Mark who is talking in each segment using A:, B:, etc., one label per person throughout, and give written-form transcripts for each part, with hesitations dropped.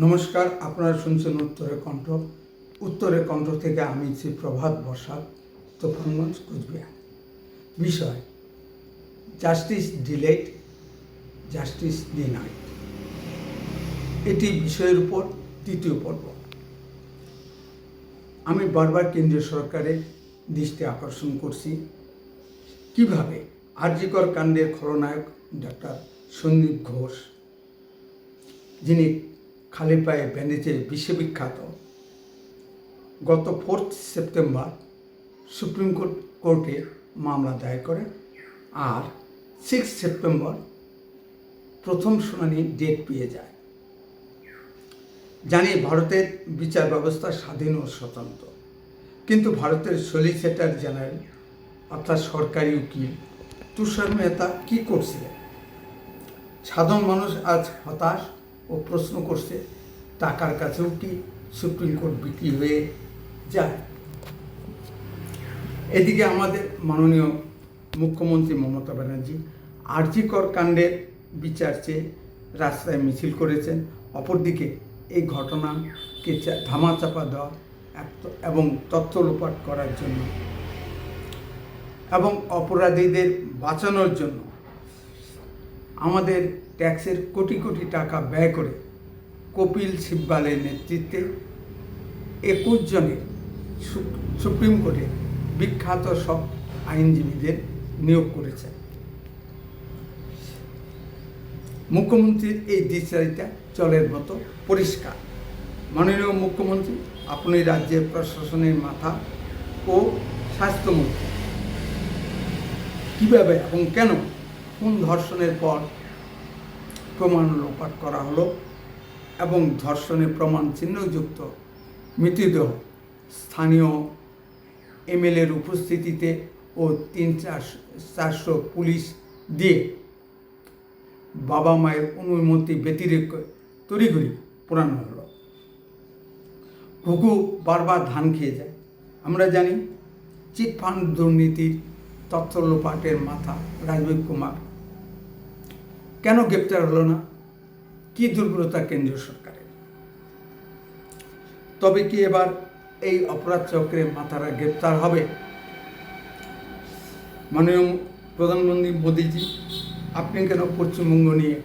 A: নমস্কার, আপনারা শুনছেন উত্তরের কণ্ঠ থেকে আমি শ্রী প্রভাত বসাক, তুফানগঞ্জ, কোচবিহার। বিষয়: জাস্টিস ডিলেড, জাস্টিস ডিনাইড। এটি বিষয়ের উপর তৃতীয় পর্ব। আমি বারবার কেন্দ্রীয় সরকারের দৃষ্টি আকর্ষণ করছি কিভাবে আরজিকর কাণ্ডের খলনায়ক ডক্টর সন্দীপ ঘোষ, যিনি খালি পায়ে ব্যান্ডেজে বিশ্ববিখ্যাত, গত 4 সেপ্টেম্বর সুপ্রিম কোর্টে মামলা দায়ের করেন আর 6 সেপ্টেম্বর প্রথম শুনানি ডেট পেয়ে যায়। জানি ভারতের বিচার ব্যবস্থা স্বাধীন ও স্বতন্ত্র, কিন্তু ভারতের সলিসিটর জেনারেল অর্থাৎ সরকারি উকিল তুষার মেহতা কী করছিলেন? সাধারণ মানুষ আজ হতাশ ও প্রশ্ন করছে, টাকার কাছেও কি সুপ্রিম কোর্ট বিক্রি হয়ে যায়? এদিকে আমাদের মাননীয় মুখ্যমন্ত্রী মমতা ব্যানার্জি আরজিকর কাণ্ডের বিচার চেয়ে রাস্তায় মিছিল করেছেন। অপরদিকে এই ঘটনাকে ধামাচাপা দেওয়া এবং তথ্য লোপাট করার জন্য এবং অপরাধীদের বাঁচানোর জন্য আমাদের ট্যাক্সের কোটি কোটি টাকা ব্যয় করে কপিল সিব্বালের নেতৃত্বে 21 জনের সুপ্রিম কোর্টে বিখ্যাত সব আইনজীবীদের নিয়োগ করেছে। মুখ্যমন্ত্রীর এই দিশারিটা চলের মতো পরিষ্কার। মাননীয় মুখ্যমন্ত্রী, আপনি রাজ্যের প্রশাসনের মাথা ও স্বাস্থ্যমন্ত্রী। কীভাবে এবং কেন কোন ধর্ষণের পর প্রমাণ লোপাট করা হলো এবং ধর্ষণের প্রমাণ চিহ্নযুক্ত মৃতদেহ স্থানীয় এমএলএর উপস্থিতিতে ও 300-400 পুলিশ দিয়ে বাবা মায়ের অনুমতি ব্যতিরেক তড়িঘড়ি পোড়ানো হলো? ঘুঘু বারবার ধান খেয়ে যায়। আমরা জানি চিটফান্ড দুর্নীতির তথ্য লোপাটের মাথা রাজীব কুমার কেন গ্রেপ্তার হলো না? কি দুর্বলতা কেন্দ্রীয় সরকারের? তবে কি এবার এই অপরাধ চক্রের মাথারা গ্রেপ্তার হবে? মাননীয় প্রধানমন্ত্রী মোদীজি, আপনি কেন পশ্চিমবঙ্গ নিয়ে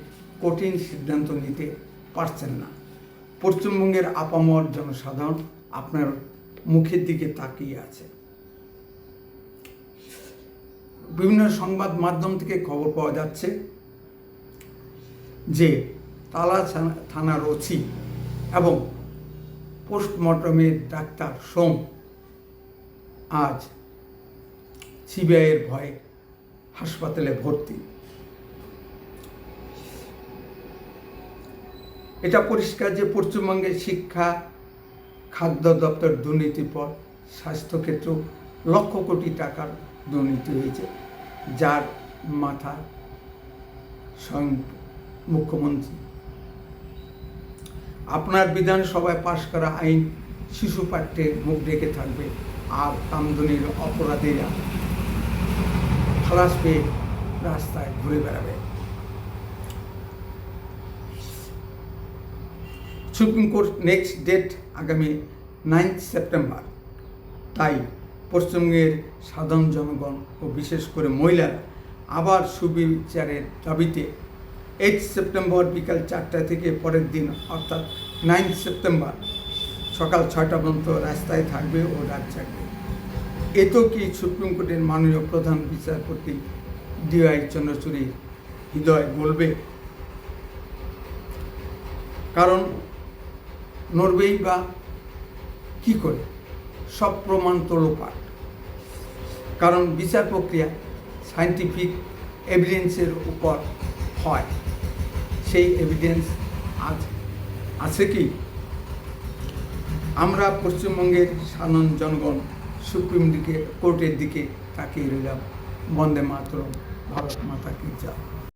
A: কঠিন সিদ্ধান্ত নিতে পারছেন না? পশ্চিমবঙ্গের আপামর জনসাধারণ আপনার মুখের দিকে তাকিয়ে আছে। বিভিন্ন সংবাদ মাধ্যম থেকে খবর পাওয়া যাচ্ছে যে তালা থানার ওসি এবং পোস্টমর্টমের ডাক্তার সোম আজ সিবিআইয়ের ভয়ে হাসপাতালে ভর্তি। এটা পরিষ্কার যে পশ্চিমবঙ্গের শিক্ষা খাদ্য দপ্তর দুর্নীতির পর স্বাস্থ্যক্ষেত্র লক্ষ কোটি টাকার দুর্নীতি হয়েছে, যার মাথা স্বয়ং মুখ্যমন্ত্রী। আপনার বিধানসভায় পাশ করা আইন শিশু পাঠ্যে মুখ ঢেকে থাকবে আর কামদুনির অপরাধীরা খালাস পেয়ে রাস্তায় ঘুরে বেড়াবে। সুপ্রিম কোর্ট নেক্সট ডেট আগামী 9 সেপ্টেম্বর। তাই পশ্চিমবঙ্গের সাধারণ জনগণ ও বিশেষ করে মহিলারা আবার সুবিচারের দাবিতে 8 সেপ্টেম্বর বিকাল 4টা থেকে পরের দিন অর্থাৎ 9 সেপ্টেম্বর সকাল 6টা পর্যন্ত রাস্তায় থাকবে ও রাত জাগবে। এত কি সুপ্রিম কোর্টের মাননীয় প্রধান বিচারপতি ডিওয়াই চন্দ্রচূড়ের হৃদয় বলবে? কারণ নড়বেই বা কী করে? সব প্রমাণ তো লোপাট। কারণ বিচার প্রক্রিয়া সায়েন্টিফিক এভিডেন্সের উপর হয়। সেই এভিডেন্স আজ আছে কি? আমরা পশ্চিমবঙ্গের সাধারণ জনগণ সুপ্রিম কোর্টের দিকে তাকিয়ে রইলাম। বন্দে মাতরম, ভারত মাতা কি জয়।